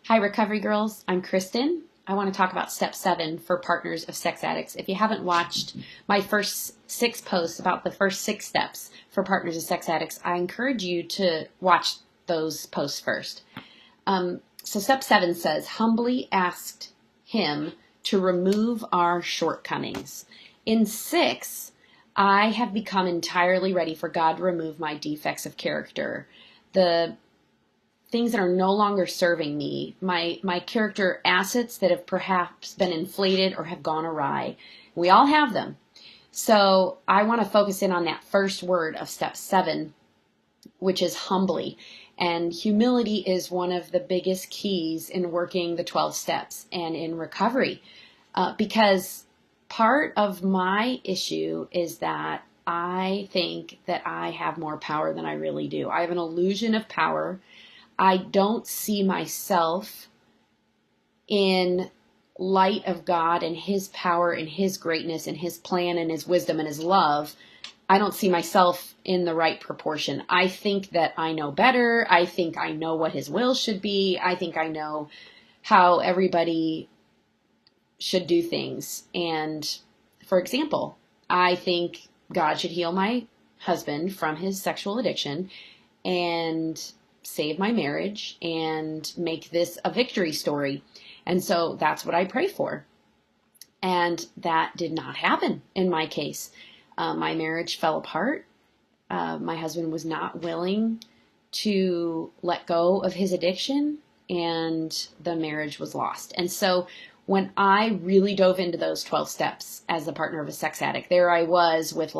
Hi, Recovery Girls. I'm Kristin. I want to talk about step 7 for partners of sex addicts. If you haven't watched my first 6 posts about the first 6 steps for partners of sex addicts, I encourage you to watch those posts first. So step 7 says, humbly asked him to remove our shortcomings. In 6, I have become entirely ready for God to remove my defects of character. The things that are no longer serving me, my character assets that have perhaps been inflated or have gone awry. We all have them. So I want to focus in on that first word of step 7, which is humbly. And humility is one of the biggest keys in working the 12 steps and in recovery. Because part of my issue is that I think that I have more power than I really do. I have an illusion of power. I don't see myself in light of God and His power and His greatness and His plan and His wisdom and His love. I don't see myself in the right proportion. I think that I know better. I think I know what His will should be. I think I know how everybody should do things. And for example, I think God should heal my husband from his sexual addiction and save my marriage and make this a victory story. And so that's what I pray for. And that did not happen in my case. My marriage fell apart. My husband was not willing to let go of his addiction, and the marriage was lost. And so when I really dove into those 12 steps as the partner of a sex addict, there I was with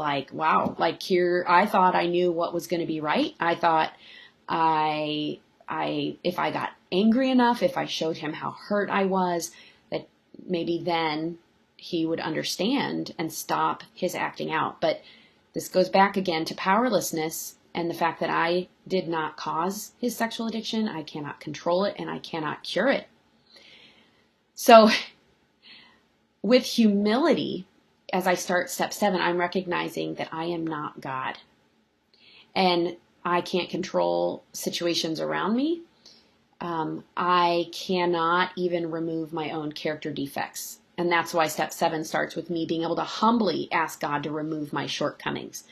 here, I thought I knew what was going to be right. I thought if I got angry enough, if I showed him how hurt I was, that maybe then he would understand and stop his acting out. But this goes back again to powerlessness and the fact that I did not cause his sexual addiction. I cannot control it and I cannot cure it. So with humility, as I start step 7, I'm recognizing that I am not God. And I can't control situations around me. I cannot even remove my own character defects. And that's why step 7 starts with me being able to humbly ask God to remove my shortcomings.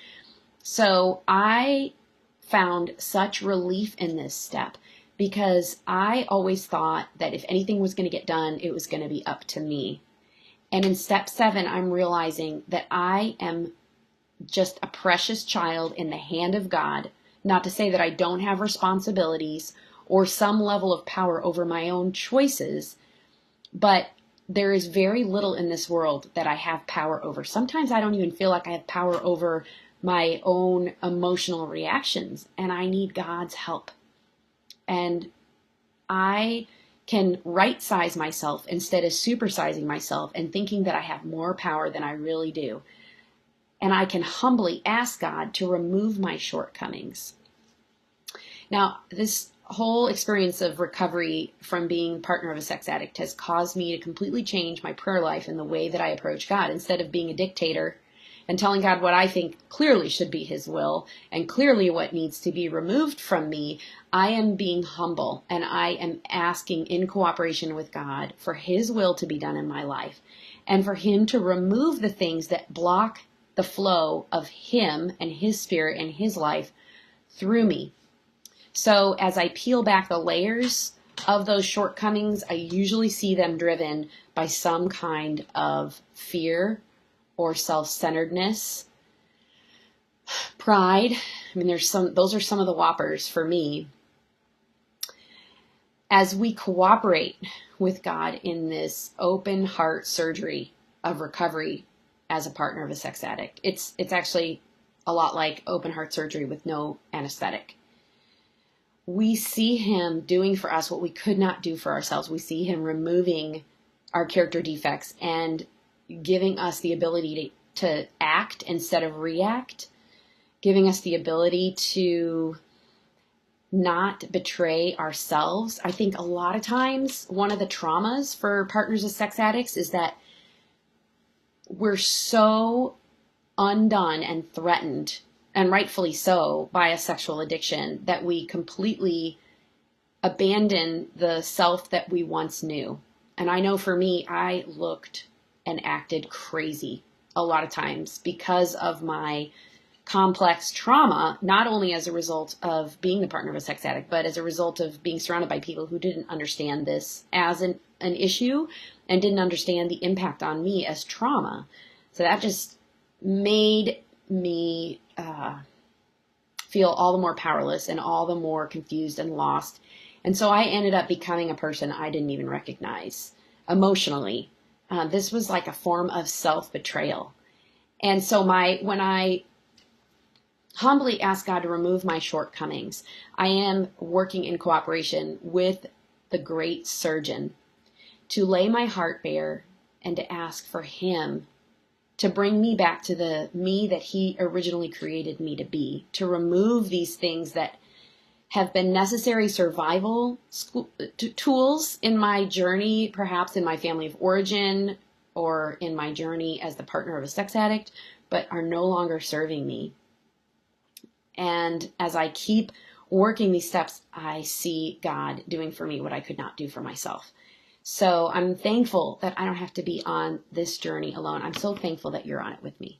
So I found such relief in this step because I always thought that if anything was going to get done, it was going to be up to me. And in step 7, I'm realizing that I am just a precious child in the hand of God. Not to say that I don't have responsibilities or some level of power over my own choices, but there is very little in this world that I have power over. Sometimes I don't even feel like I have power over my own emotional reactions, and I need God's help. And I can right-size myself instead of supersizing myself and thinking that I have more power than I really do. And I can humbly ask God to remove my shortcomings. Now, this whole experience of recovery from being partner of a sex addict has caused me to completely change my prayer life and the way that I approach God. Instead of being a dictator and telling God what I think clearly should be His will and clearly what needs to be removed from me, I am being humble and I am asking in cooperation with God for His will to be done in my life and for Him to remove the things that block the flow of Him and His Spirit and His life through me. So as I peel back the layers of those shortcomings, I usually see them driven by some kind of fear or self-centeredness, pride. I mean, those are some of the whoppers for me. As we cooperate with God in this open heart surgery of recovery as a partner of a sex addict, it's actually a lot like open heart surgery with no anesthetic. We see Him doing for us what we could not do for ourselves. We see Him removing our character defects and giving us the ability to act instead of react, giving us the ability to not betray ourselves. I think a lot of times one of the traumas for partners of sex addicts is that we're so undone and threatened, and rightfully so, by a sexual addiction that we completely abandon the self that we once knew. And I know for me, I looked and acted crazy a lot of times because of my complex trauma, not only as a result of being the partner of a sex addict, but as a result of being surrounded by people who didn't understand this as an issue and didn't understand the impact on me as trauma. So that just made me feel all the more powerless and all the more confused and lost. And so I ended up becoming a person I didn't even recognize emotionally. This was like a form of self-betrayal. And so when I humbly ask God to remove my shortcomings, I am working in cooperation with the great surgeon to lay my heart bare and to ask for him to bring me back to the me that he originally created me to be, to remove these things that have been necessary survival tools in my journey, perhaps in my family of origin or in my journey as the partner of a sex addict, but are no longer serving me. And as I keep working these steps, I see God doing for me what I could not do for myself. So I'm thankful that I don't have to be on this journey alone. I'm so thankful that you're on it with me.